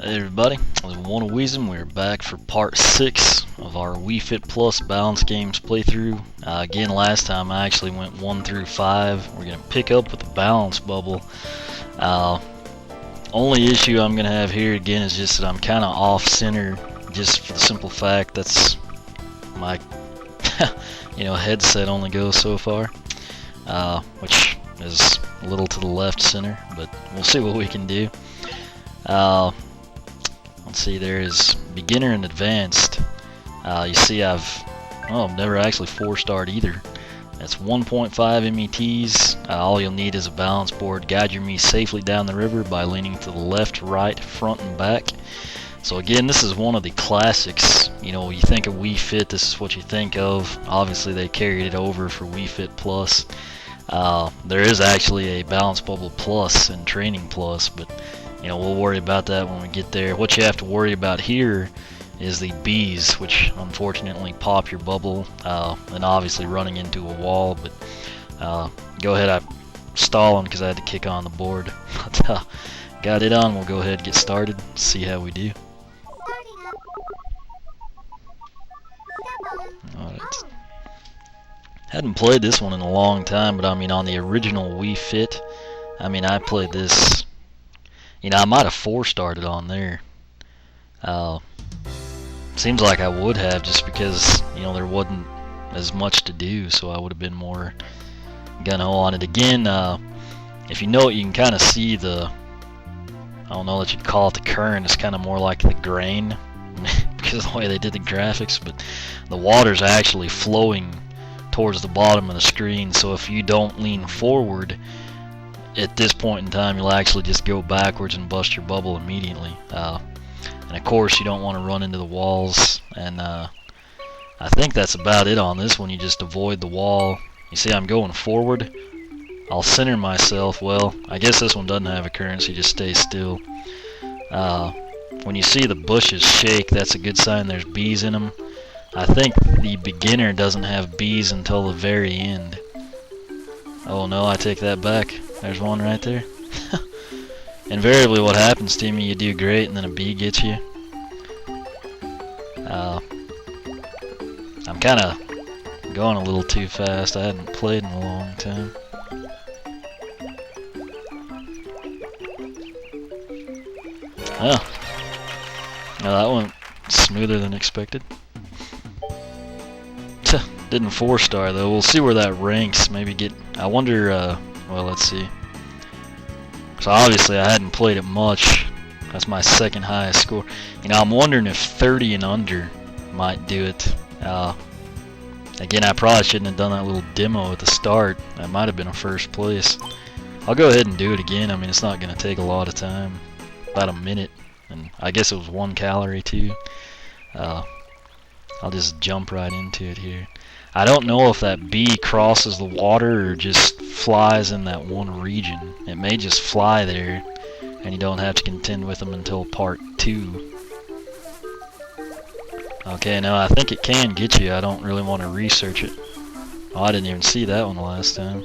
Hey everybody, this is One of Weezum. We're back for part 6 of our Wii Fit Plus balance games playthrough. Again, last time I actually went 1 through 5. We're going to pick up with the balance bubble. Only issue I'm going to have here again is just that I'm kind of off center, just for the simple fact that's my headset only goes so far, which is a little to the left center, but we'll see what we can do. Let's see, there is beginner and advanced. You see I've never actually 4-starred either. That's 1.5 METs. All you'll need is a balance board. Guide your Mii safely down the river by leaning to the left, right, front, and back. So again, this is one of the classics. You think of Wii Fit, this is what you think of. Obviously they carried it over for Wii Fit Plus. There is actually a Balance Bubble Plus and Training Plus, but we'll worry about that when we get there. What you have to worry about here is the bees, which unfortunately pop your bubble, and obviously running into a wall. But go ahead, I'm stalling because I had to kick on the board. But got it on, we'll go ahead and get started, see how we do. Alright. Hadn't played this one in a long time, but on the original Wii Fit, I played this. I might have 4-started on there. Seems like I would have, just because there wasn't as much to do, so I would have been more gung-ho on it. Again, if you know it, you can kind of see the, I don't know that you'd call it the current. It's kind of more like the grain because of the way they did the graphics, but the water's actually flowing towards the bottom of the screen, so if you don't lean forward at this point in time, you'll actually just go backwards and bust your bubble immediately. And of course, you don't want to run into the walls. And I think that's about it on this one. You just avoid the wall. You see, I'm going forward. I'll center myself. Well, I guess this one doesn't have a current, so you just stay still. When you see the bushes shake, that's a good sign there's bees in them. I think the beginner doesn't have bees until the very end. Oh no, I take that back. There's one right there. Invariably what happens to me, you do great and then a bee gets you. I'm kind of going a little too fast. I hadn't played in a long time. Oh. No, that went smoother than expected. Didn't 4-star though. We'll see where that ranks. Maybe get, I wonder, well, let's see. So obviously I hadn't played it much. That's my second highest score. I'm wondering if 30 and under might do it. Again, I probably shouldn't have done that little demo at the start. That might have been a first place. I'll go ahead and do it again. It's not going to take a lot of time. About a minute. And I guess it was 1 calorie too. I'll just jump right into it here. I don't know if that bee crosses the water or just flies in that one region. It may just fly there, and you don't have to contend with them until part 2. Okay, now I think it can get you. I don't really want to research it. Oh, I didn't even see that one last time.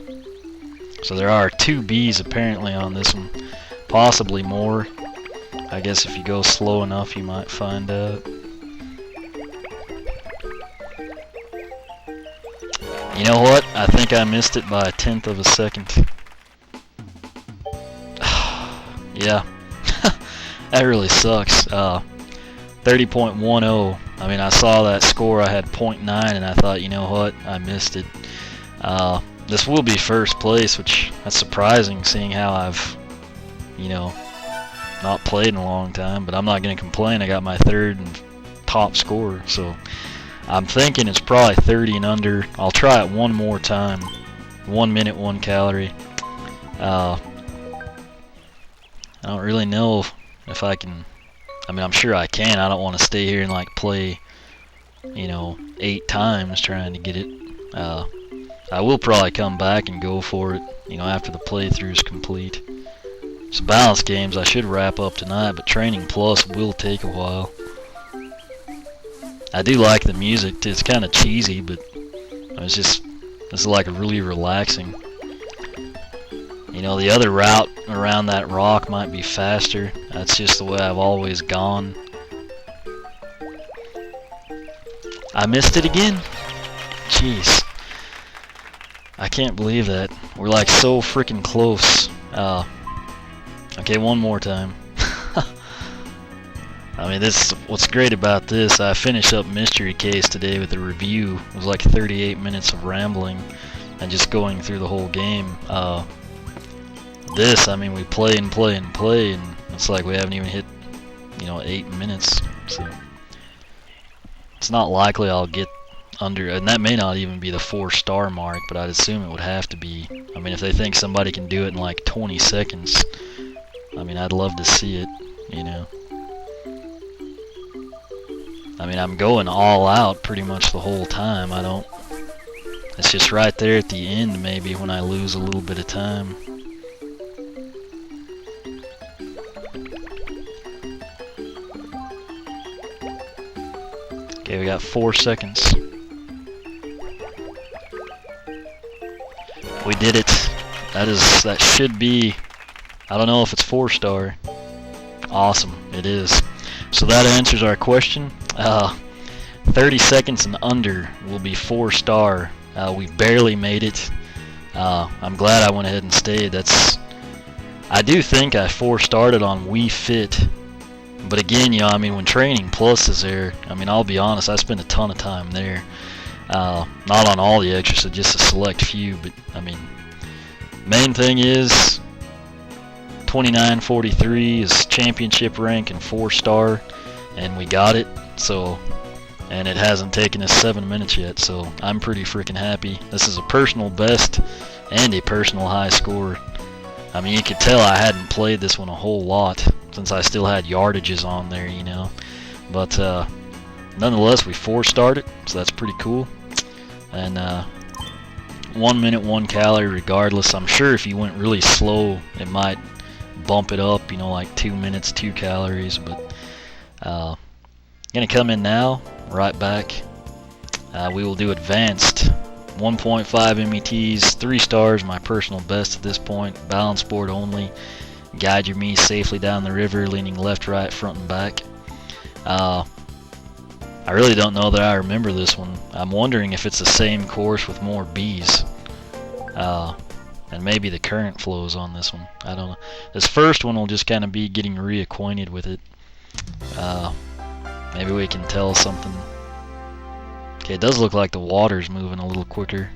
So there are 2 bees apparently on this one. Possibly more. I guess if you go slow enough, you might find out. You know what? I think I missed it by 1/10 of a second. Yeah. That really sucks. 30.10. I saw that score. I had 0.9 and I thought, you know what? I missed it. This will be first place, which that's surprising seeing how I've, not played in a long time, but I'm not going to complain. I got my 3rd and top score, so I'm thinking it's probably 30 and under. I'll try it one more time. 1 minute, 1 calorie. I don't really know if I can. I'm sure I can. I don't want to stay here and play, 8 times trying to get it. I will probably come back and go for it, after the playthrough's complete. So balance games I should wrap up tonight, but Training Plus will take a while. I do like the music. It's kind of cheesy, but it's like really relaxing. You know, the other route around that rock might be faster. That's just the way I've always gone. I missed it again? Jeez. I can't believe that. We're like so freaking close. Okay, one more time. I mean, this what's great about this. I finished up Mystery Case today with a review. It was like 38 minutes of rambling and just going through the whole game. This, I mean, we play and play and play, and it's like we haven't even hit, 8 minutes. So it's not likely I'll get under, and that may not even be the 4-star mark, but I'd assume it would have to be. I mean, if they think somebody can do it in like 20 seconds, I mean, I'd love to see it, I mean, I'm going all out pretty much the whole time. It's just right there at the end maybe when I lose a little bit of time. Okay, we got 4 seconds. We did it. That should be, I don't know if it's 4-star. Awesome, it is. So that answers our question. 30 seconds and under will be 4-star. We barely made it. I'm glad I went ahead and stayed. I do think I 4-starred on Wii Fit. But again, I mean, when Training Plus is there, I mean, I'll be honest, I spend a ton of time there. Not on all the extras, so just a select few, but I mean, main thing is 2943 is championship rank and 4-star, and we got it. So, and it hasn't taken us 7 minutes yet, so I'm pretty freaking happy. This is a personal best and a personal high score. I mean, you could tell I hadn't played this one a whole lot since I still had yardages on there, But nonetheless, we 4-starred it, so that's pretty cool. And 1 minute, 1 calorie regardless. I'm sure if you went really slow, it might bump it up, like 2 minutes, 2 calories. But gonna come in now, right back. We will do advanced. 1.5 METs, 3 stars, my personal best at this point. Balance board only. Guide your me safely down the river, leaning left, right, front, and back. I really don't know that I remember this one. I'm wondering if it's the same course with more bees. And maybe the current flows on this one. I don't know. This first one will just kind of be getting reacquainted with it. Maybe we can tell something. Okay, it does look like the water's moving a little quicker.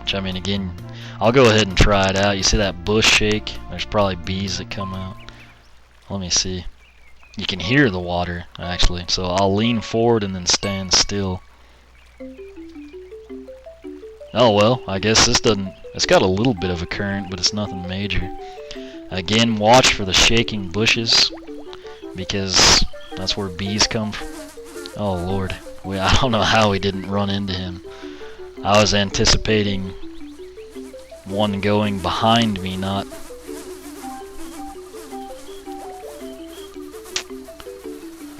Which, I mean, again, I'll go ahead and try it out. You see that bush shake? There's probably bees that come out. Let me see. You can hear the water, actually. So I'll lean forward and then stand still. Oh, well, I guess this doesn't... It's got a little bit of a current, but it's nothing major. Again, watch for the shaking bushes, because that's where bees come from. Oh, Lord. I don't know how we didn't run into him. I was anticipating one going behind me, not...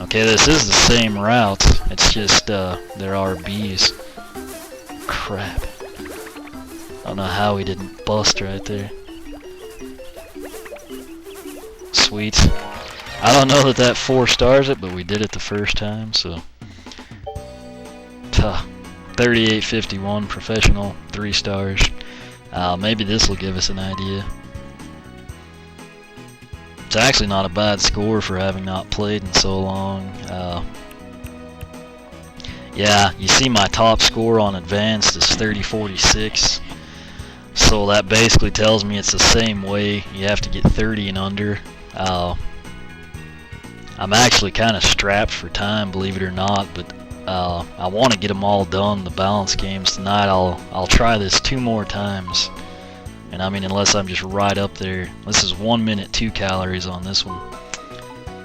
Okay, this is the same route. It's just, there are bees. Crap. I don't know how we didn't bust right there. Sweet. I don't know that 4-stars it, but we did it the first time, so... 3851 professional, 3 stars. Maybe this will give us an idea. It's actually not a bad score for having not played in so long. Yeah, you see my top score on advanced is 3046. So that basically tells me it's the same way. You have to get 30 and under. I'm actually kind of strapped for time, believe it or not, but I want to get them all done, the balance games tonight. I'll try this 2 more times, and I mean, unless I'm just right up there. This is 1 minute 2 calories on this one,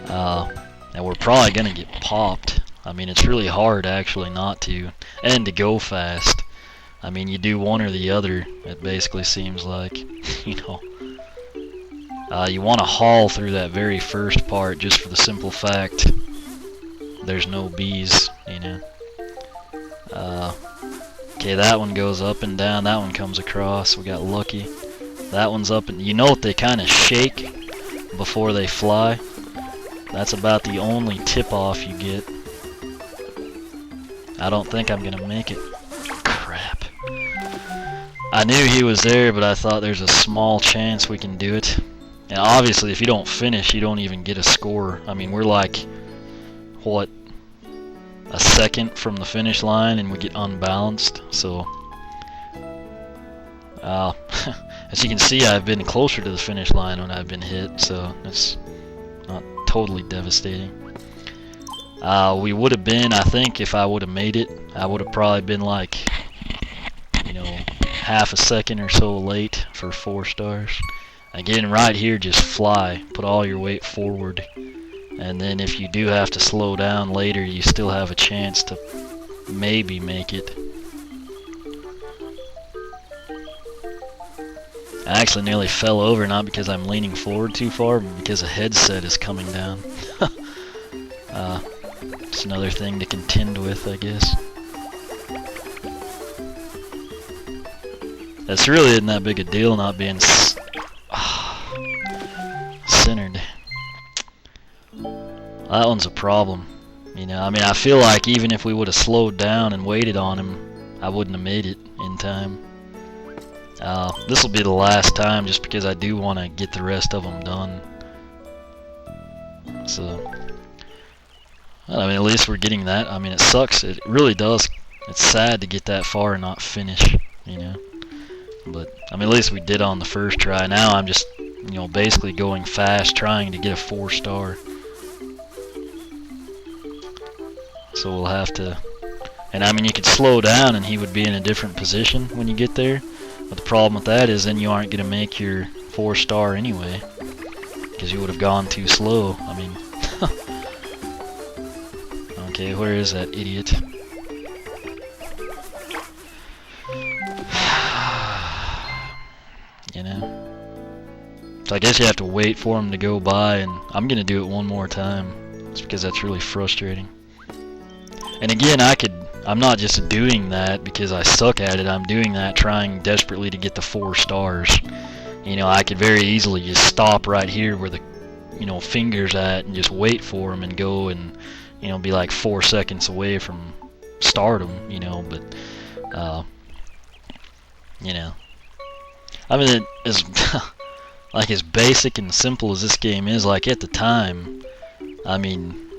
and we're probably gonna get popped. I mean, it's really hard actually not to, and to go fast. I mean, you do one or the other, it basically seems like. You want to haul through that very first part just for the simple fact there's no bees, Okay, that one goes up and down, that one comes across, we got lucky. That one's up, and you know they kind of shake before they fly. That's about the only tip-off you get. I don't think I'm gonna make it. Crap. I knew he was there, but I thought there's a small chance we can do it. And obviously, if you don't finish, you don't even get a score. I mean, we're like, what, a second from the finish line, and we get unbalanced. So, as you can see, I've been closer to the finish line when I've been hit, so it's not totally devastating. We would have been, I think, if I would have made it, I would have probably been like, you know, half a second or so late for 4 stars. Again, right here, just fly. Put all your weight forward. And then if you do have to slow down later, you still have a chance to maybe make it. I actually nearly fell over, not because I'm leaning forward too far, but because a headset is coming down. It's another thing to contend with, I guess. That's really isn't that big a deal not being centered. That one's a problem. You know, I mean, I feel like even if we would have slowed down and waited on him, I wouldn't have made it in time. This will be the last time, just because I do want to get the rest of them done. So, I mean, at least we're getting that. I mean, it sucks. It really does. It's sad to get that far and not finish, you know. But, I mean, at least we did on the first try. Now I'm just, you know, basically going fast, trying to get a 4-star. So we'll have to... And, I mean, you could slow down and he would be in a different position when you get there. But the problem with that is then you aren't going to make your 4-star anyway. Because you would have gone too slow. I mean... Okay, where is that idiot? You know? So I guess you have to wait for him to go by, and I'm going to do it one more time. It's because that's really frustrating. And again, I'm not just doing that because I suck at it. I'm doing that trying desperately to get the 4 stars. You know, I could very easily just stop right here where the, you know, finger's at and just wait for him and go and, you know, be like 4 seconds away from stardom, you know, but, you know. I mean, as like as basic and simple as this game is, like at the time, I mean,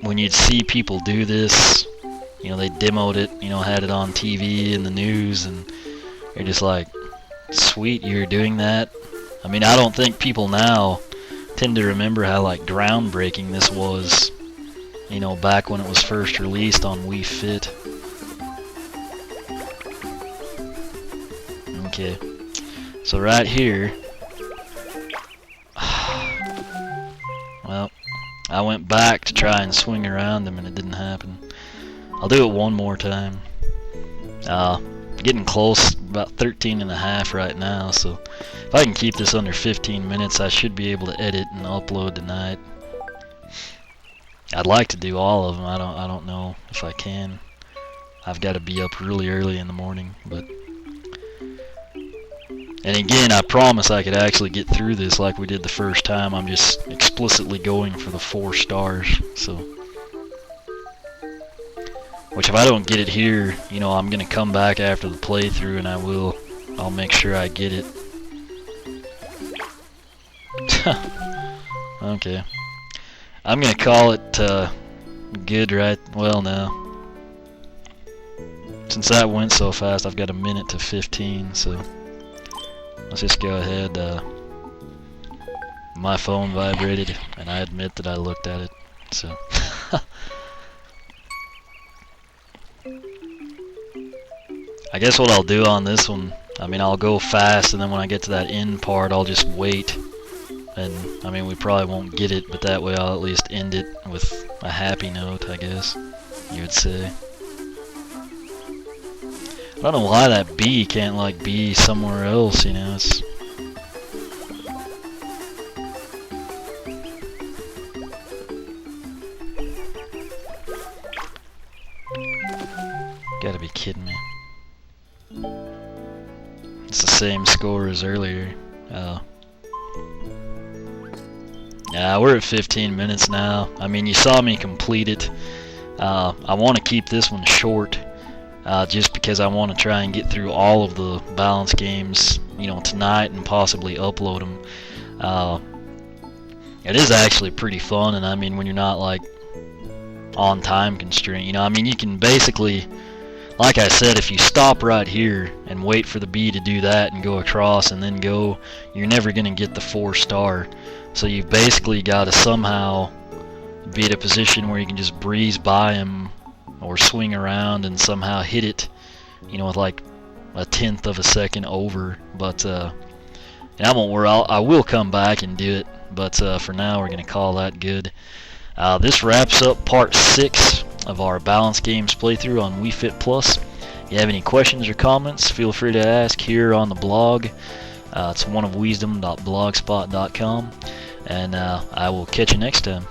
when you'd see people do this, you know, they demoed it, you know, had it on TV and the news, and you're just like, sweet, you're doing that? I mean, I don't think people now tend to remember how, like, groundbreaking this was, you know, back when it was first released on Wii Fit. Okay, so right here, well, I went back to try and swing around them and it didn't happen. I'll do it one more time. Getting close, about 13.5 right now, so if I can keep this under 15 minutes, I should be able to edit and upload tonight. I'd like to do all of them. I don't know if I can. I've got to be up really early in the morning, but... And again, I promise I could actually get through this like we did the first time. I'm just explicitly going for the 4 stars, so... Which if I don't get it here, you know, I'm going to come back after the playthrough and I'll make sure I get it. Okay. I'm going to call it good right, well now. Since that went so fast, I've got a minute to 15, so let's just go ahead. My phone vibrated and I admit that I looked at it, so... I guess what I'll do on this one, I mean, I'll go fast, and then when I get to that end part, I'll just wait. And, I mean, we probably won't get it, but that way I'll at least end it with a happy note, I guess, you would say. I don't know why that bee can't, like, be somewhere else, you know, it's... Gotta be kidding me. It's the same score as earlier. Yeah, we're at 15 minutes now. I mean, you saw me complete it. I want to keep this one short, just because I want to try and get through all of the balance games, tonight, and possibly upload them. It is actually pretty fun, and I mean, when you're not like on time constraint, I mean, you can basically, like I said, if you stop right here and wait for the bee to do that and go across and then go, you're never going to get the 4-star. So you've basically got to somehow be at a position where you can just breeze by him or swing around and somehow hit it, with like a 1/10 of a second over. But that won't work. I will come back and do it, but for now we're going to call that good. This wraps up part 6 of our balance games playthrough on Wii Fit Plus. If you have any questions or comments, feel free to ask here on the blog. It's oneofwisdom.blogspot.com, and I will catch you next time.